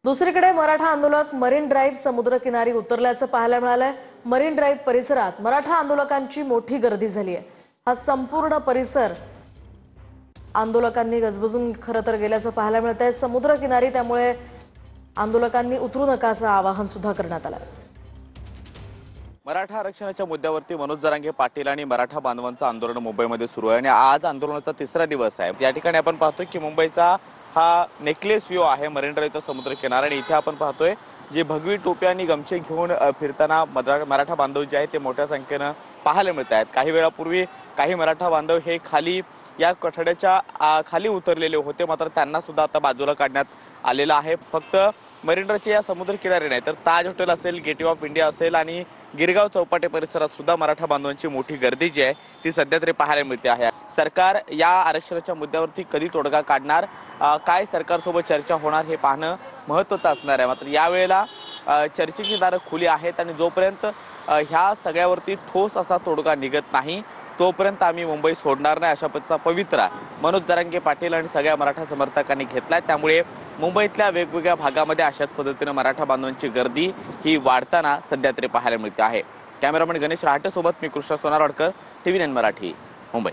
दुसरीकडे मराठा आंदोलक marine drive समुद्रकिनारी उतरल्याचं पाहायला मिळालंय। मरीन ड्राईव्ह परिसरात मराठा आंदोलकांची मोठी गर्दी झाली आहे। हा संपूर्ण परिसर आंदोलकांनी गजबजून खरं तर गेल्याचं पाहायला मिळतंय। समुद्रकिनारी त्यामुळे आंदोलकांनी उतरू नका असं आवाहन सुद्धा करण्यात आलं। मराठा आरक्षणाच्या मुद्द्यावरती मनोज जरांगे पाटील आणि मराठा बांधवांचं आंदोलन मुंबईमध्ये सुरू आहे आणि आज आंदोलनाचा तिसरा दिवस आहे। या ठिकाणी आपण पाहतोय की मुंबईचा हा नेकलेस व्ह्यू आहे मरीन ड्राईव्हचा समुद्र किनारा आणि इथे आपण पाहतोय जे भगवी टोप्या आणि गमछे घेऊन फिरताना मराठा बांधव जे आहेत ते मोठ्या संख्येनं पाहायला मिळत आहेत। काही वेळापूर्वी काही मराठा बांधव हे खाली या कठड्याच्या खाली उतरलेले होते, मात्र त्यांना सुद्धा आता बाजूला काढण्यात आलेलं आहे। फक्त मरीन ड्राईव्हच्या या समुद्र किनारी नाही तर ताज हॉटेल असेल, गेटवे ऑफ इंडिया असेल आणि गिरगाव चौपाटी परिसरात सुद्धा मराठा बांधवांची मोठी गर्दी जी आहे ती सध्या तरी पाहायला मिळते आहे। सरकार या आरक्षणाच्या मुद्द्यावरती कधी तोडगा काढणार, काय सरकारसोबत चर्चा होणार हे पाहणं महत्त्वाचं असणार आहे। मात्र यावेळेला चर्चेची दारं खुली आहेत आणि जोपर्यंत ह्या सगळ्यावरती ठोस असा तोडगा निघत नाही तोपर्यंत आम्ही मुंबई सोडणार नाही अशा पद्धतीचा पवित्रा मनोज जरांगे पाटील आणि सगळ्या मराठा समर्थकांनी घेतलाय। त्यामुळे मुंबईतल्या वेगवेगळ्या भागामध्ये अशाच पद्धतीने मराठा बांधवांची गर्दी ही वाढताना सध्या तरी पाहायला मिळते आहे। कॅमेरामन गणेश राहटे सोबत मी कृष्णा सोनारवाडकर, TV9 मराठी, मुंबई।